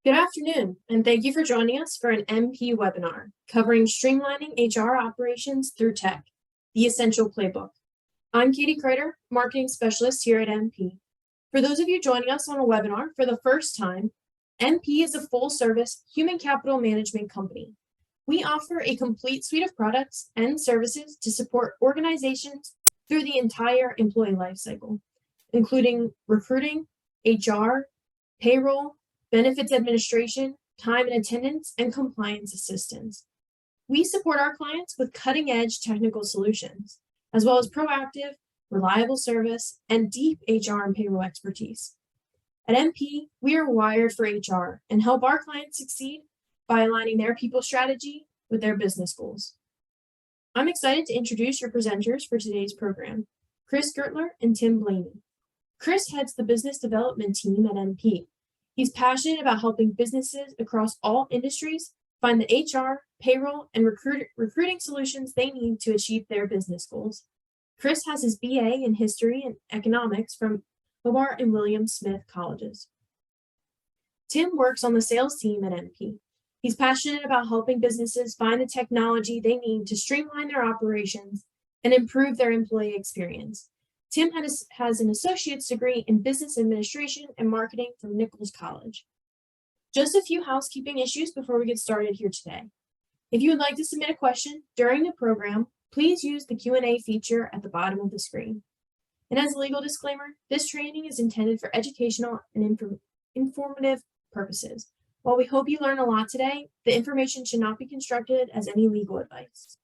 Good afternoon, and thank you for joining us for an MP webinar covering streamlining HR operations through tech, the essential playbook. I'm Katie Crater, marketing specialist here at MP. For those of you joining us on a webinar for the first time, MP is a full-service human capital management company. We offer a complete suite of products and services to support organizations through the entire employee lifecycle, including recruiting, HR, payroll, benefits administration, time and attendance, and compliance assistance. We support our clients with cutting-edge technical solutions, as well as proactive, reliable service, and deep HR and payroll expertise. At MP, we are wired for HR and help our clients succeed by aligning their people strategy with their business goals. I'm excited to introduce your presenters for today's program, Chris Gertler and Tim Blaney. Chris heads the business development team at MP. He's passionate about helping businesses across all industries find the HR, payroll, and recruiting solutions they need to achieve their business goals. Chris has his BA in History and Economics from Hobart and William Smith Colleges. Tim works on the sales team at MP. He's passionate about helping businesses find the technology they need to streamline their operations and improve their employee experience. Tim has an associate's degree in business administration and marketing from Nichols College. Just a few housekeeping issues before we get started here today. If you would like to submit a question during the program, please use the Q&A feature at the bottom of the screen. And as a legal disclaimer, this training is intended for educational and informative purposes. While we hope you learn a lot today, the information should not be construed as any legal advice.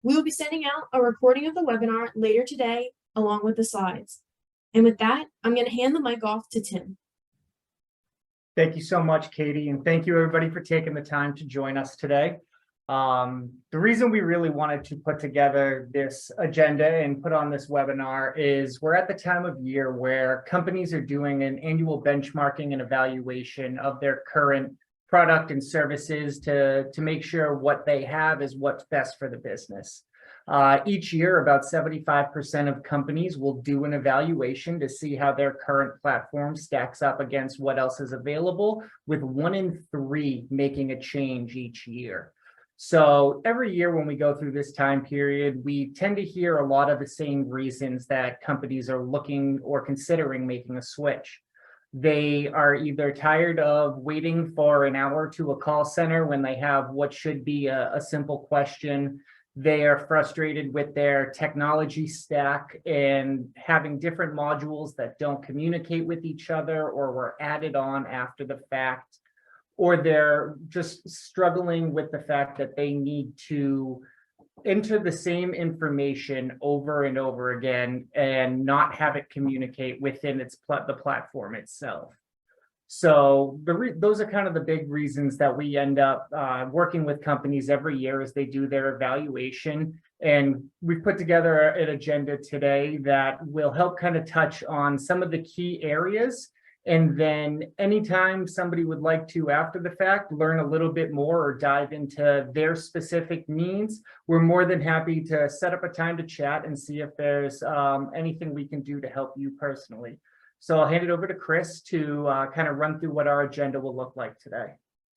We will be sending out a recording of the webinar later today along with the slides. And with that, I'm going to hand the mic off to Tim. Thank you so much, Katie, and thank you everybody for taking the time to join us today. The reason we really wanted to put together this agenda and put on this webinar is we're at the time of year where companies are doing an annual benchmarking and evaluation of their current product and services to make sure what they have is what's best for the business. Each year, about 75% of companies will do an evaluation to see how their current platform stacks up against what else is available, with 1 in 3 making a change each year. So every year when we go through this time period, we tend to hear a lot of the same reasons that companies are looking or considering making a switch. They are either tired of waiting for an hour to a call center when they have what should be a simple question. They are frustrated with their technology stack and having different modules that don't communicate with each other or were added on after the fact, or they're just struggling with the fact that they need to enter the same information over and over again and not have it communicate within the platform itself. So those are kind of the big reasons that we end up working with companies every year as they do their evaluation. And we've put together an agenda today that will help kind of touch on some of the key areas. And then anytime somebody would like to, after the fact, learn a little bit more or dive into their specific needs, we're more than happy to set up a time to chat and see if there's anything we can do to help you personally. So I'll hand it over to Chris to kind of run through what our agenda will look like today.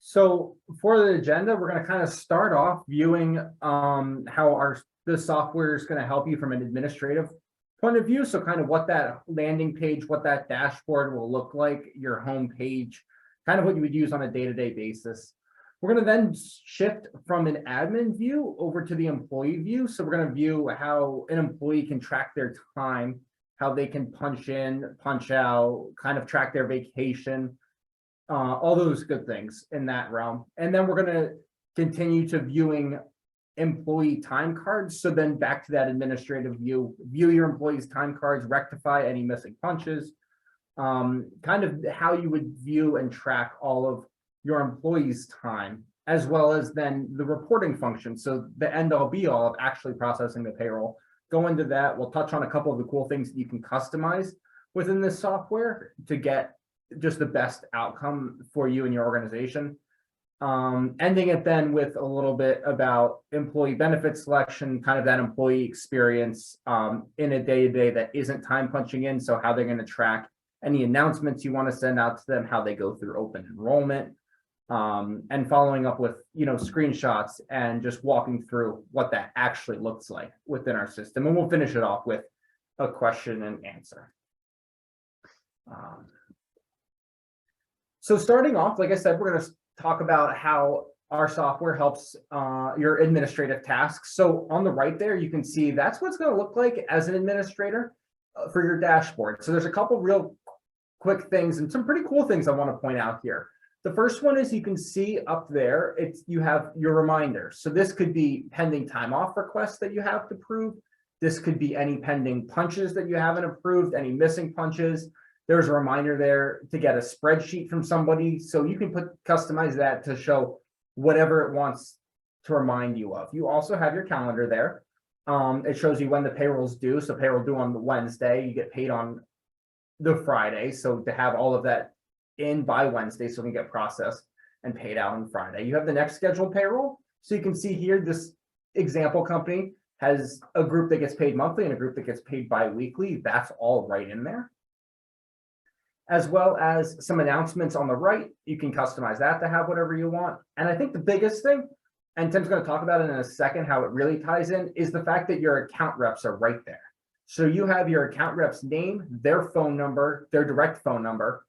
So for the agenda, we're going to kind of start off viewing how the software is going to help you from an administrative point of view. So kind of what that landing page, what that dashboard will look like, your home page, kind of what you would use on a day-to-day basis. We're going to then shift from an admin view over to the employee view. So we're going to view how an employee can track their time, how they can punch in, punch out, kind of track their vacation, all those good things in that realm. And then we're going to continue to viewing employee time cards. So then back to that administrative view, view your employees' time cards, rectify any missing punches, kind of how you would view and track all of your employees' time, as well as then the reporting function. So the end all be all of actually processing the payroll. Go into that. We'll touch on a couple of the cool things that you can customize within this software to get just the best outcome for you and your organization. Ending it then with a little bit about employee benefit selection, kind of that employee experience in a day-to-day that isn't time punching in. So how they're going to track any announcements you want to send out to them, how they go through open enrollment, and following up with, screenshots and just walking through what that actually looks like within our system. And we'll finish it off with a question and answer. So starting off, like I said, we're going to talk about how our software helps your administrative tasks. So on the right there, you can see that's what it's going to look like as an administrator for your dashboard. So there's a couple real quick things and some pretty cool things I want to point out here. The first one is you can see up there, you have your reminders. So this could be pending time off requests that you have to approve. This could be any pending punches that you haven't approved, any missing punches. There's a reminder there to get a spreadsheet from somebody. So you can customize that to show whatever it wants to remind you of. You also have your calendar there. It shows you when the payroll's due. So payroll due on the Wednesday, you get paid on the Friday. So to have all of that in by Wednesday so it can get processed and paid out on Friday. You have the next scheduled payroll. So you can see here, this example company has a group that gets paid monthly and a group that gets paid bi-weekly. That's all right in there. As well as some announcements on the right. You can customize that to have whatever you want. And I think the biggest thing, and Tim's going to talk about it in a second, how it really ties in, is the fact that your account reps are right there. So you have your account rep's name, their phone number, their direct phone number,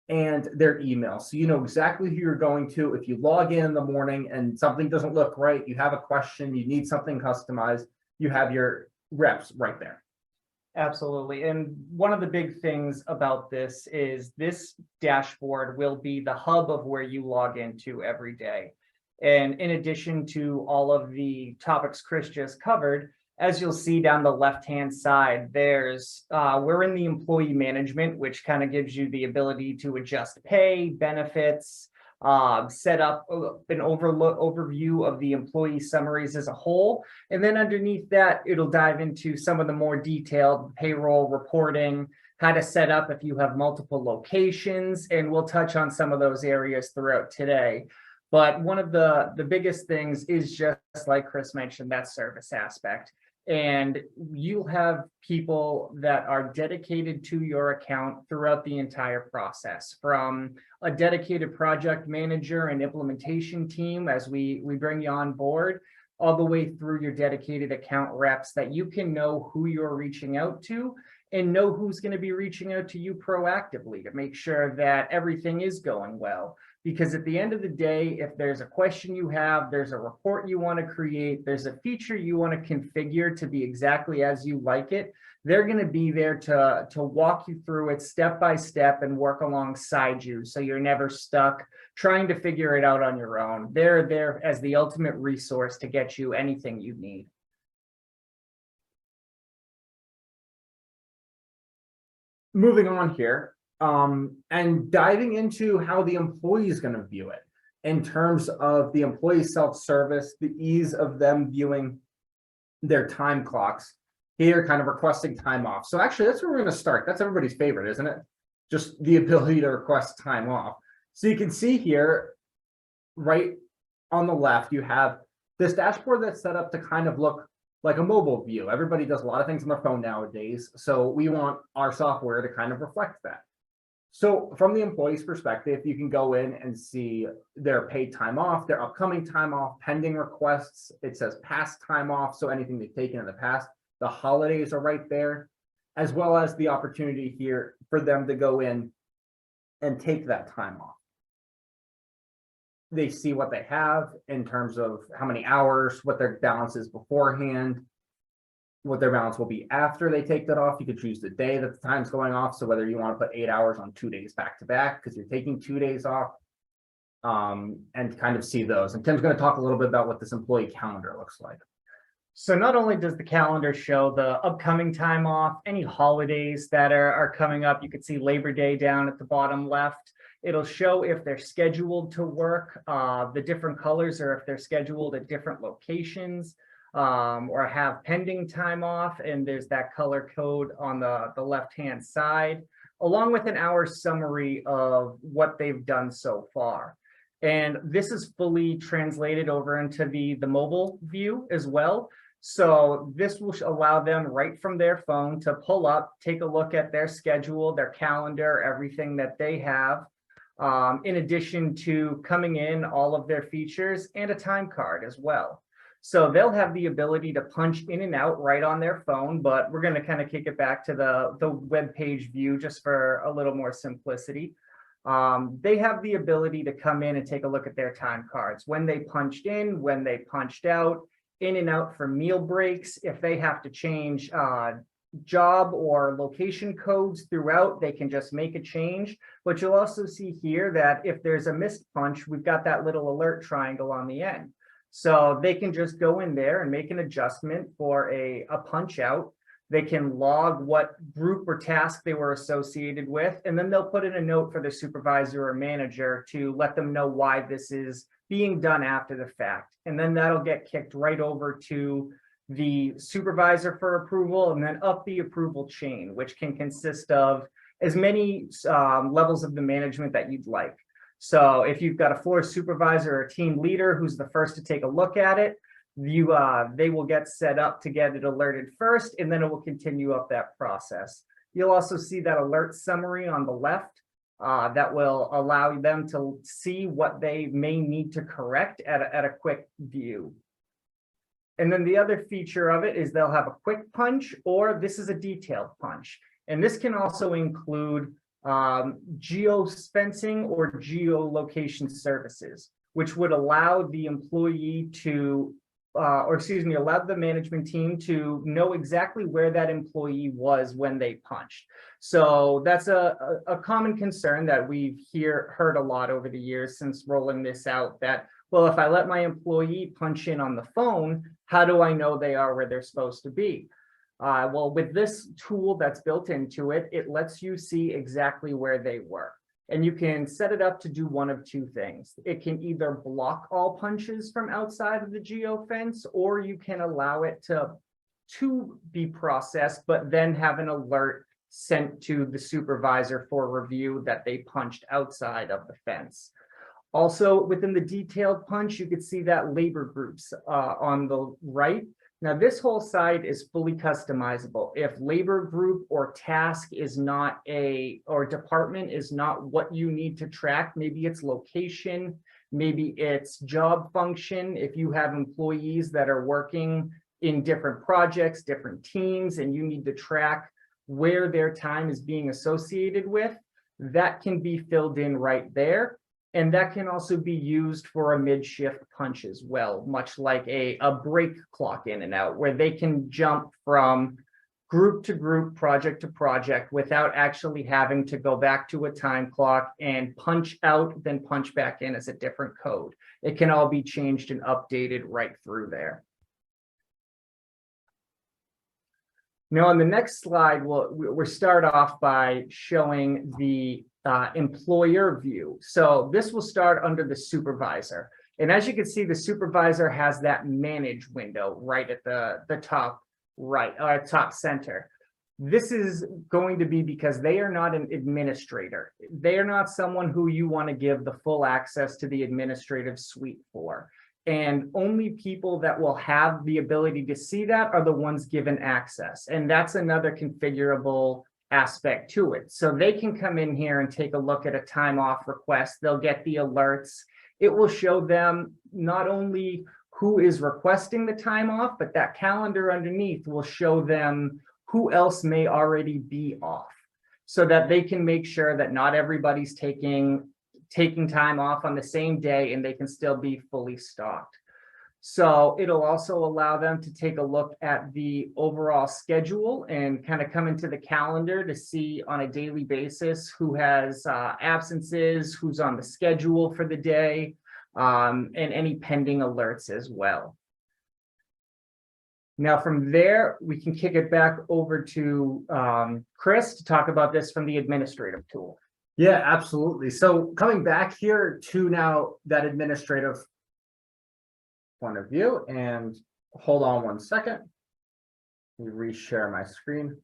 and their email. So you know exactly who you're going to. If you log in the morning and something doesn't look right, you have a question, you need something customized, you have your reps right there. Absolutely. And one of the big things about this is this dashboard will be the hub of where you log into every day. And in addition to all of the topics Chris just covered, as you'll see down the left-hand side, we're in the employee management, which kind of gives you the ability to adjust pay, benefits, set up an overview of the employee summaries as a whole. And then underneath that, it'll dive into some of the more detailed payroll reporting, how to set up if you have multiple locations, and we'll touch on some of those areas throughout today. But one of the biggest things is just like Chris mentioned, that service aspect. And you'll have people that are dedicated to your account throughout the entire process, from a dedicated project manager and implementation team as we bring you on board, all the way through your dedicated account reps, that you can know who you're reaching out to and know who's going to be reaching out to you proactively to make sure that everything is going well. Because at the end of the day, if there's a question you have, there's a report you want to create, there's a feature you want to configure to be exactly as you like it, they're going to be there to walk you through it step by step and work alongside you, so you're never stuck trying to figure it out on your own. They're there as the ultimate resource to get you anything you need. Moving on here. And diving into how the employee is going to view it in terms of the employee self-service, the ease of them viewing their time clocks here, kind of requesting time off. So actually, that's where we're going to start. That's everybody's favorite, isn't it? Just the ability to request time off. So you can see here, right on the left, you have this dashboard that's set up to kind of look like a mobile view. Everybody does a lot of things on their phone nowadays. So we want our software to kind of reflect that. So from the employee's perspective, you can go in and see their paid time off, their upcoming time off, pending requests. It says past time off, so anything they've taken in the past. The holidays are right there, as well as the opportunity here for them to go in and take that time off. They see what they have in terms of how many hours, what their balance is beforehand, what their balance will be after they take that off. You could choose the day that the time's going off. So whether you want to put 8 hours on 2 days back to back because you're taking 2 days off, and kind of see those. And Tim's going to talk a little bit about what this employee calendar looks like. So not only does the calendar show the upcoming time off, any holidays that are coming up, you can see Labor Day down at the bottom left. It'll show if they're scheduled to work, the different colors, or if they're scheduled at different locations, or have pending time off, and there's that color code on the left-hand side, along with an hour summary of what they've done so far. And this is fully translated over into the mobile view as well. So this will allow them right from their phone to pull up, take a look at their schedule, their calendar, everything that they have. in addition to coming in all of their features and a time card as well. So they'll have the ability to punch in and out right on their phone, but we're going to kind of kick it back to the web page view just for a little more simplicity. They have the ability to come in and take a look at their time cards, when they punched in, when they punched out, in and out for meal breaks. If they have to change job or location codes throughout, they can just make a change. But you'll also see here that if there's a missed punch, we've got that little alert triangle on the end. So they can just go in there and make an adjustment for a punch out. They can log what group or task they were associated with, and then they'll put in a note for the supervisor or manager to let them know why this is being done after the fact. And then that'll get kicked right over to the supervisor for approval, and then up the approval chain, which can consist of as many levels of the management that you'd like. So if you've got a floor supervisor or a team leader who's the first to take a look at it, they will get set up to get it alerted first, and then it will continue up that process. You'll also see that alert summary on the left that will allow them to see what they may need to correct at a quick view. And then the other feature of it is they'll have a quick punch, or this is a detailed punch. And this can also include geofencing or geolocation services, which would allow the employee to, allow the management team to know exactly where that employee was when they punched. So that's a common concern that we've heard a lot over the years since rolling this out, that, well, if I let my employee punch in on the phone, how do I know they are where they're supposed to be? Well, with this tool that's built into it, it lets you see exactly where they were. And you can set it up to do one of two things. It can either block all punches from outside of the geofence, or you can allow it to be processed, but then have an alert sent to the supervisor for review that they punched outside of the fence. Also, within the detailed punch, you could see that labor groups on the right. Now, this whole site is fully customizable. If labor group or task is not or department is not what you need to track, maybe it's location, maybe it's job function. If you have employees that are working in different projects, different teams, and you need to track where their time is being associated with, that can be filled in right there. And that can also be used for a mid-shift punch as well, much like a break clock in and out, where they can jump from group to group, project to project, without actually having to go back to a time clock and punch out, then punch back in as a different code. It can all be changed and updated right through there. Now, on the next slide, we'll start off by showing the employer view. So this will start under the supervisor. And as you can see, the supervisor has that manage window right at the top right, top center. This is going to be because they are not an administrator. They are not someone who you want to give the full access to the administrative suite for. And only people that will have the ability to see that are the ones given access. And that's another configurable aspect to it. So they can come in here and take a look at a time off request. They'll get the alerts. It will show them not only who is requesting the time off, but that calendar underneath will show them who else may already be off, so that they can make sure that not everybody's taking time off on the same day and they can still be fully stocked. So it'll also allow them to take a look at the overall schedule and kind of come into the calendar to see on a daily basis who has absences, who's on the schedule for the day, and any pending alerts as well. Now, from there, we can kick it back over to Chris to talk about this from the administrative tool. Yeah, absolutely. So coming back here to now that administrative point of view, and hold on one second. Let me reshare my screen.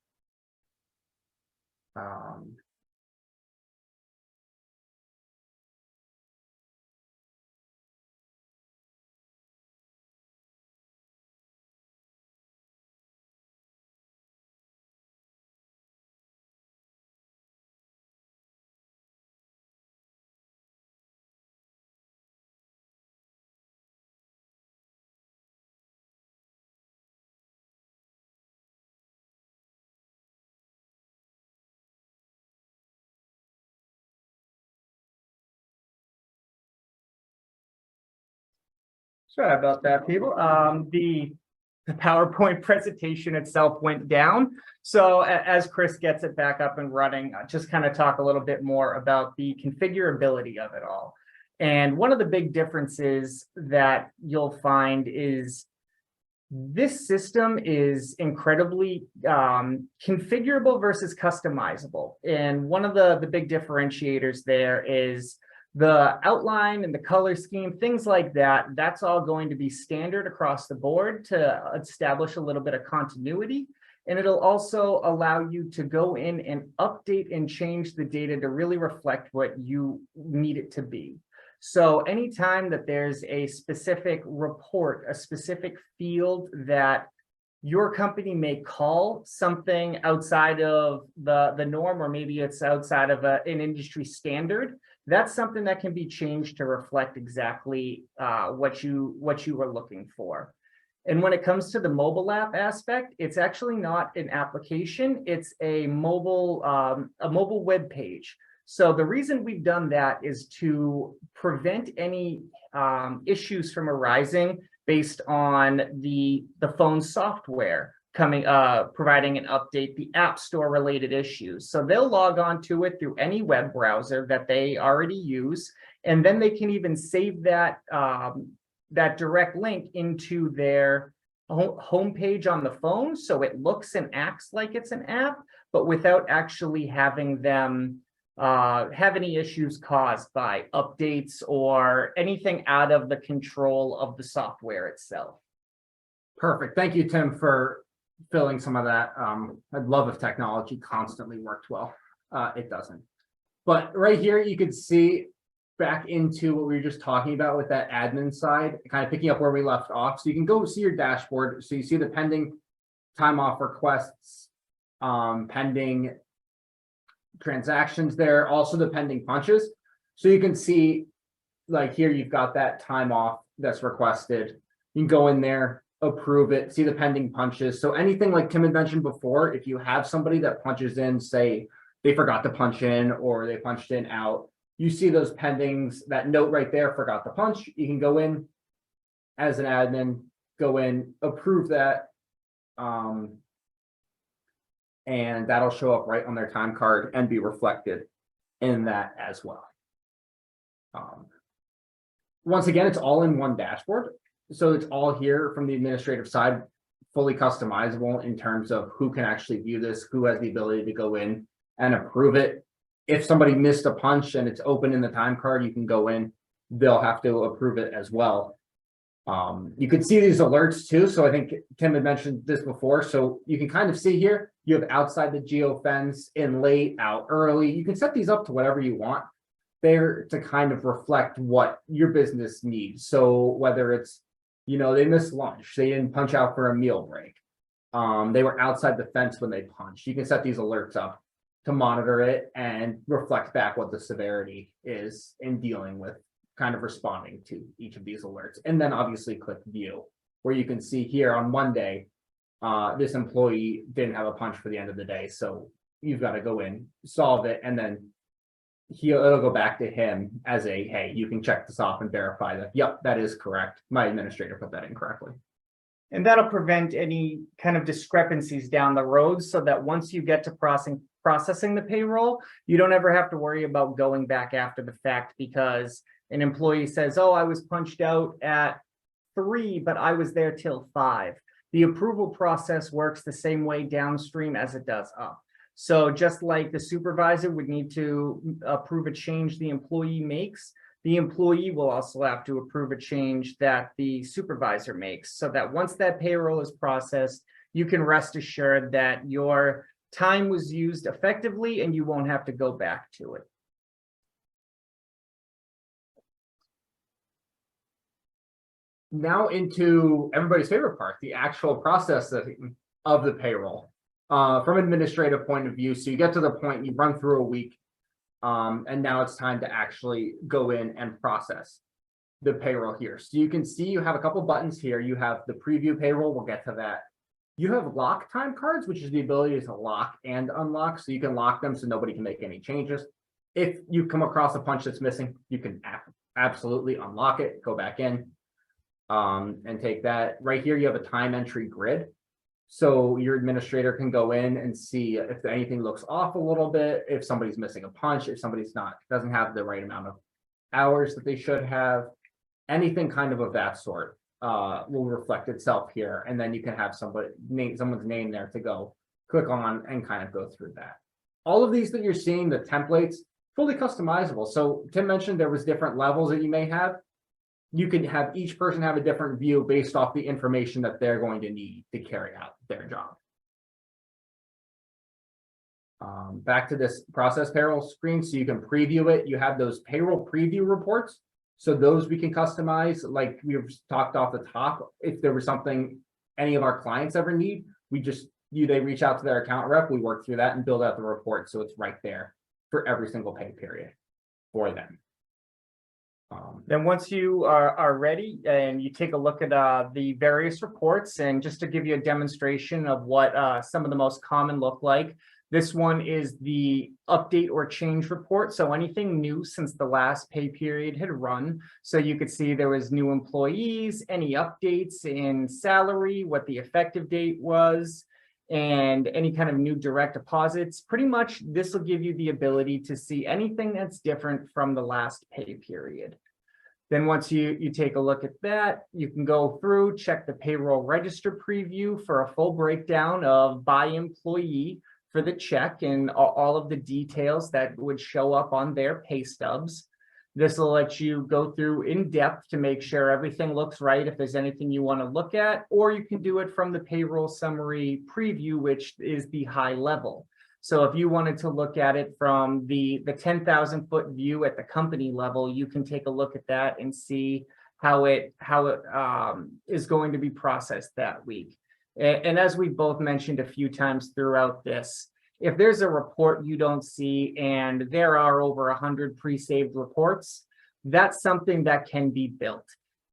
Sorry about that, people. The PowerPoint presentation itself went down. So as Chris gets it back up and running, I'll just kind of talk a little bit more about the configurability of it all. And one of the big differences that you'll find is this system is incredibly configurable versus customizable. And one of the big differentiators there is the outline and the color scheme, things like that. That's all going to be standard across the board to establish a little bit of continuity. And it'll also allow you to go in and update and change the data to really reflect what you need it to be. So anytime that there's a specific report, a specific field that your company may call something outside of the norm, or maybe it's outside of an industry standard, that's something that can be changed to reflect exactly what you were looking for. And when it comes to the mobile app aspect, it's actually not an application, it's a mobile web page. So the reason we've done that is to prevent any issues from arising based on the phone software providing an update, the App Store related issues. So they'll log on to it through any web browser that they already use, and then they can even save that that direct link into their homepage on the phone, so it looks and acts like it's an app, but without actually having them have any issues caused by updates or anything out of the control of the software itself. Perfect. Thank you, Tim, for filling some of that. I'd love if technology constantly worked well. It doesn't. But right here, you could see back into what we were just talking about with that admin side, kind of picking up where we left off. So you can go see your dashboard. So you see the pending time off requests, pending transactions there, also the pending punches. So you can see, like here, you've got that time off that's requested. You can go in there, approve it, see the pending punches. So anything like Tim had mentioned before, if you have somebody that punches in, say they forgot to punch in or they punched in out, you see those pendings, that note right there, forgot to punch. You can go in as an admin, go in, approve that, and that'll show up right on their time card and be reflected in that as well. Once again, it's all in one dashboard. So it's all here from the administrative side, fully customizable in terms of who can actually view this, who has the ability to go in and approve it. If somebody missed a punch and it's open in the time card, you can go in, they'll have to approve it as well. You can see these alerts too. So I think Tim had mentioned this before. So you can kind of see here, you have outside the geo fence, in late, out early. You can set these up to whatever you want. They're to kind of reflect what your business needs. So whether it's, you know, they missed lunch, they didn't punch out for a meal break. They were outside the fence when they punched. You can set these alerts up to monitor it and reflect back what the severity is in dealing with kind of responding to each of these alerts. And then obviously click view, where you can see here on Monday, this employee didn't have a punch for the end of the day. So you've got to go in, solve it, and then it'll go back to him as a, hey, you can check this off and verify that, yep, that is correct. My administrator put that in correctly. And that'll prevent any kind of discrepancies down the road, so that once you get to processing the payroll, you don't ever have to worry about going back after the fact because an employee says, oh, I was punched out at 3, but I was there till 5. The approval process works the same way downstream as it does up. So just like the supervisor would need to approve a change the employee makes, the employee will also have to approve a change that the supervisor makes, so that once that payroll is processed, you can rest assured that your time was used effectively and you won't have to go back to it. Now into everybody's favorite part, the actual process of the payroll. From an administrative point of view, so you get to the point, you run through a week, and now it's time to actually go in and process the payroll here. So you can see you have a couple buttons here. You have the preview payroll, we'll get to that. You have lock time cards, which is the ability to lock and unlock, so you can lock them so nobody can make any changes. If you come across a punch that's missing, you can absolutely unlock it, go back in. And take that. Right here, you have a time entry grid. So your administrator can go in and see if anything looks off a little bit, if somebody's missing a punch, if somebody's doesn't have the right amount of hours that they should have, anything kind of that sort will reflect itself here. And then you can have someone's name there to go click on and kind of go through that. All of these that you're seeing, the templates, fully customizable. So Tim mentioned there was different levels that you may have. You can have each person have a different view based off the information that they're going to need to carry out their job. Back to this process payroll screen, so you can preview it. You have those payroll preview reports. So those we can customize, like we've talked off the top. If there was something any of our clients ever need, they reach out to their account rep, we work through that and build out the report. So it's right there for every single pay period for them. Then once you are ready and you take a look at the various reports, and just to give you a demonstration of what some of the most common look like, this one is the update or change report. So anything new since the last pay period had run. So you could see there was new employees, any updates in salary, what the effective date was, and any kind of new direct deposits. Pretty much this will give you the ability to see anything that's different from the last pay period. Then once you take a look at that, you can go through, check the payroll register preview for a full breakdown of by employee for the check and all of the details that would show up on their pay stubs. This will let you go through in depth to make sure everything looks right if there's anything you want to look at, or you can do it from the payroll summary preview, which is the high level. So if you wanted to look at it from the 10,000 foot view at the company level, you can take a look at that and see how it is going to be processed that week. And as we both mentioned a few times throughout this, if there's a report you don't see and there are over 100 pre-saved reports, that's something that can be built.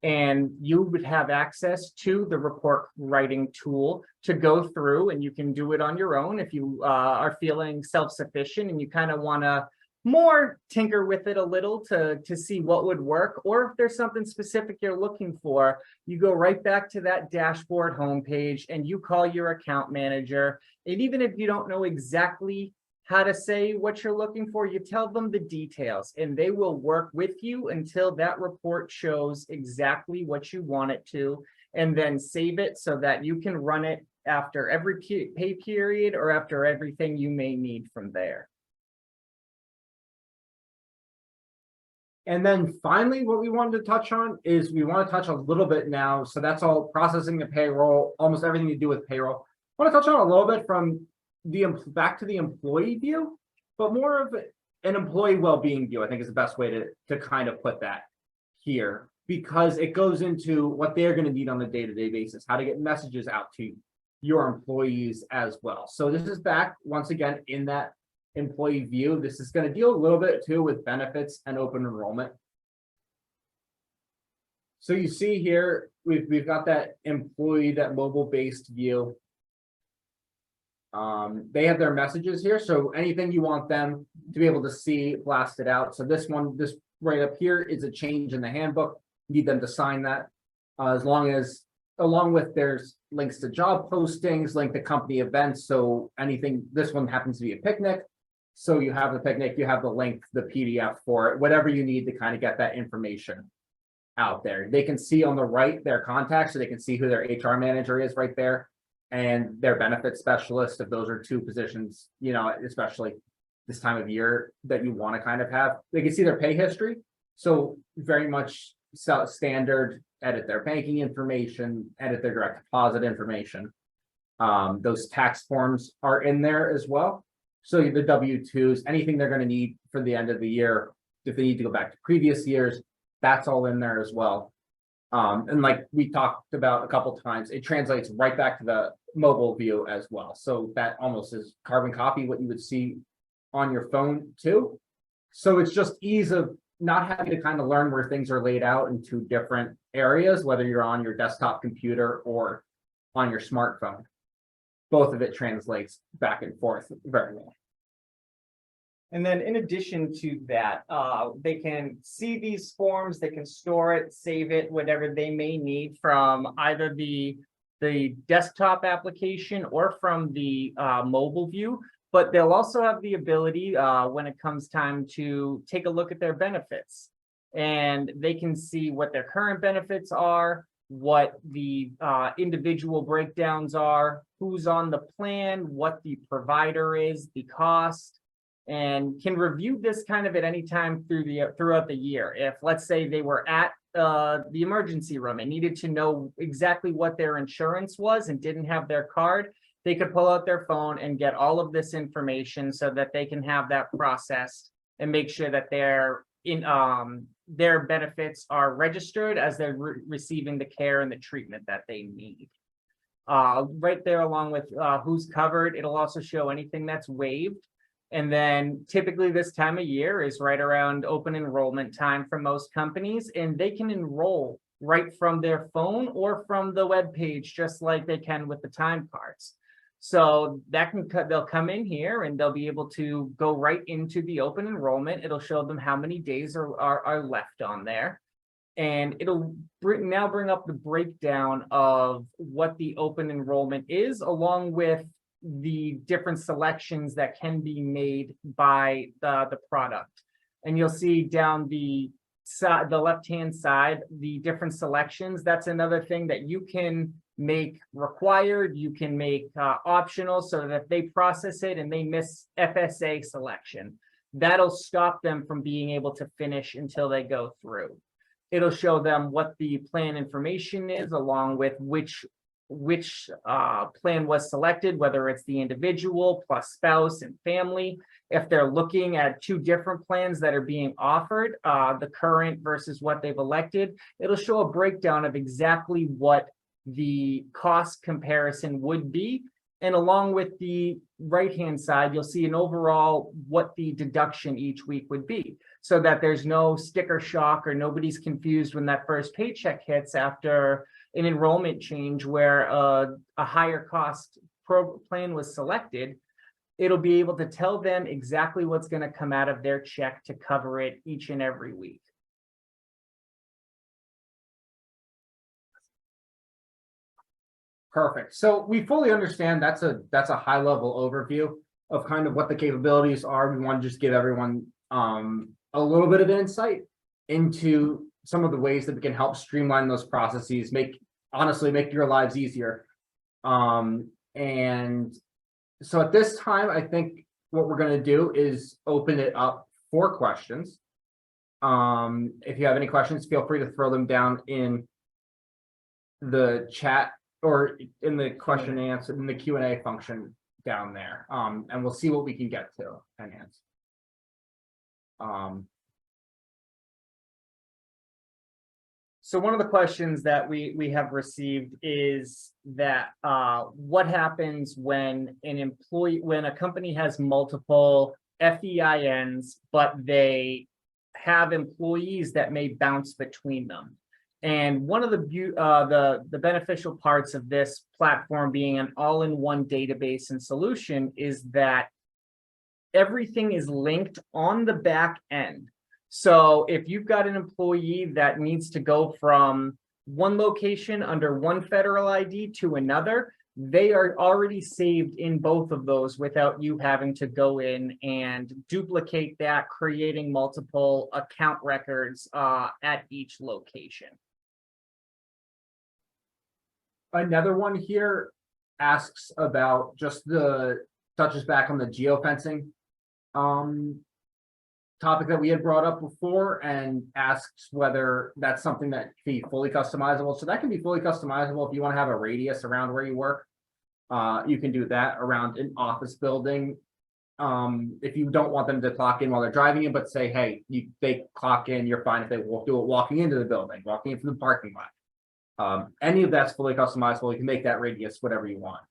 And you would have access to the report writing tool to go through, and you can do it on your own if you are feeling self-sufficient and you kind of want to more tinker with it a little to see what would work. Or if there's something specific you're looking for, you go right back to that dashboard homepage and you call your account manager. And even if you don't know exactly how to say what you're looking for, you tell them the details and they will work with you until that report shows exactly what you want it to, and then save it so that you can run it after every pay period or after everything you may need from there. And then finally, what we wanted to touch on is we want to touch a little bit now. So that's all processing the payroll, almost everything to do with payroll. I want to touch on a little bit from the back to the employee view, but more of an employee well-being view, I think is the best way to kind of put that here, because it goes into what they're going to need on a day-to-day basis, how to get messages out to your employees as well. So this is back once again in that employee view. This is going to deal a little bit too with benefits and open enrollment. So you see here, we've got that employee, that mobile-based view. They have their messages here, so anything you want them to be able to see blasted out. So this right up here is a change in the handbook. You need them to sign that, along with there's links to job postings, link to company events. So anything, this one happens to be a picnic. So you have the picnic, you have the link, the PDF for it, whatever you need to kind of get that information out there. They can see on the right their contacts, so they can see who their HR manager is right there, and their benefits specialist, if those are two positions, you know, especially this time of year that you want to kind of have. They can see their pay history. So very much standard, edit their banking information, edit their direct deposit information. Those tax forms are in there as well. So the W-2s, anything they're going to need for the end of the year, if they need to go back to previous years, that's all in there as well. And like we talked about a couple times, it translates right back to the mobile view as well. So that almost is carbon copy what you would see on your phone too. So it's just ease of not having to kind of learn where things are laid out into different areas, whether you're on your desktop computer or on your smartphone. Both of it translates back and forth very well. And then in addition to that, they can see these forms, they can store it, save it, whatever they may need from either the desktop application or from the mobile view. But they'll also have the ability when it comes time to take a look at their benefits. And they can see what their current benefits are, what the individual breakdowns are, who's on the plan, what the provider is, the cost, and can review this kind of at any time throughout the year. If, let's say, they were at the emergency room and needed to know exactly what their insurance was and didn't have their card, they could pull out their phone and get all of this information so that they can have that processed and make sure that their benefits are registered as they're receiving the care and the treatment that they need. Right there, along with who's covered, it'll also show anything that's waived. And then typically this time of year is right around open enrollment time for most companies, and they can enroll right from their phone or from the web page, just like they can with the time cards. So that they'll come in here and they'll be able to go right into the open enrollment. It'll show them how many days are left on there. And it'll now bring up the breakdown of what the open enrollment is, along with the different selections that can be made by the product. And you'll see down the left-hand side, the different selections. That's another thing that you can make required, you can make optional, so that if they process it and they miss FSA selection, that'll stop them from being able to finish until they go through. It'll show them what the plan information is, along with which plan was selected, whether it's the individual plus spouse and family. If they're looking at two different plans that are being offered, the current versus what they've elected, it'll show a breakdown of exactly what the cost comparison would be. And along with the right-hand side, you'll see an overall what the deduction each week would be, so that there's no sticker shock or nobody's confused when that first paycheck hits after an enrollment change where a higher cost plan was selected. It'll be able to tell them exactly what's going to come out of their check to cover it each and every week. Perfect. So we fully understand that's a high level overview of kind of what the capabilities are. We want to just give everyone a little bit of insight into some of the ways that we can help streamline those processes, honestly make your lives easier. And so at this time, I think what we're going to do is open it up for questions. If you have any questions, feel free to throw them down in the chat or in the question and answer in the Q&A function down there. And we'll see what we can get to and answer. So one of the questions that we have received is that what happens when when a company has multiple FEINs, but they have employees that may bounce between them. And one of the beneficial parts of this platform being an all-in-one database and solution is that everything is linked on the back end. So if you've got an employee that needs to go from one location under one federal ID to another, they are already saved in both of those without you having to go in and duplicate that, creating multiple account records at each location. Another one here asks about just touches back on the geofencing topic that we had brought up before, and asks whether that's something that can be fully customizable. So that can be fully customizable if you want to have a radius around where you work. You can do that around an office building. If you don't want them to clock in while they're driving in, but say, hey, they clock in, you're fine if they do it walking into the building, walking in from the parking lot. Any of that's fully customizable. You can make that radius whatever you want.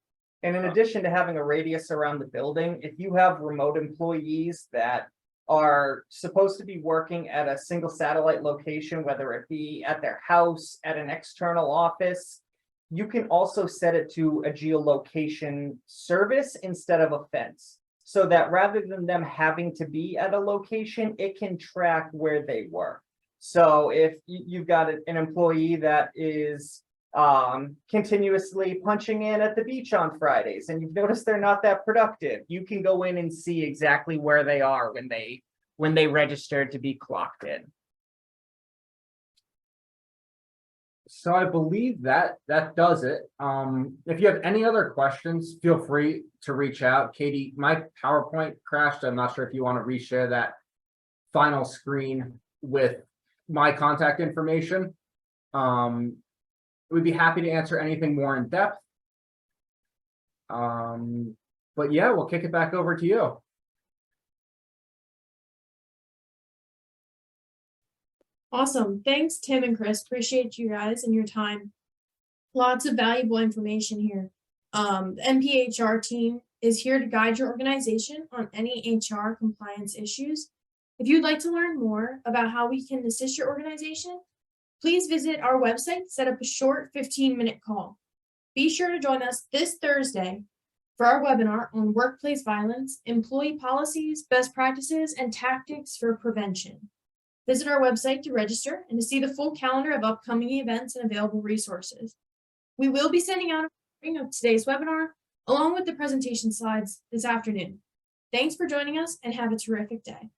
And in addition to having a radius around the building, if you have remote employees that are supposed to be working at a single satellite location, whether it be at their house, at an external office, you can also set it to a geolocation service instead of a fence. so that rather than them having to be at a location, it can track where they work. So if you've got an employee that is continuously punching in at the beach on Fridays and you've noticed they're not that productive, you can go in and see exactly where they are when they registered to be clocked in. So I believe that does it. If you have any other questions, feel free to reach out. Katie, my PowerPoint crashed. I'm not sure if you want to reshare that final screen with my contact information. We'd be happy to answer anything more in depth. But yeah, we'll kick it back over to you. Awesome. Thanks, Tim and Chris. Appreciate you guys and your time. Lots of valuable information here. The MPHR team is here to guide your organization on any HR compliance issues. If you'd like to learn more about how we can assist your organization, please visit our website, set up a short 15-minute call. Be sure to join us this Thursday for our webinar on workplace violence, employee policies, best practices, and tactics for prevention. Visit our website to register and to see the full calendar of upcoming events and available resources. We will be sending out a recording of today's webinar along with the presentation slides this afternoon. Thanks for joining us and have a terrific day.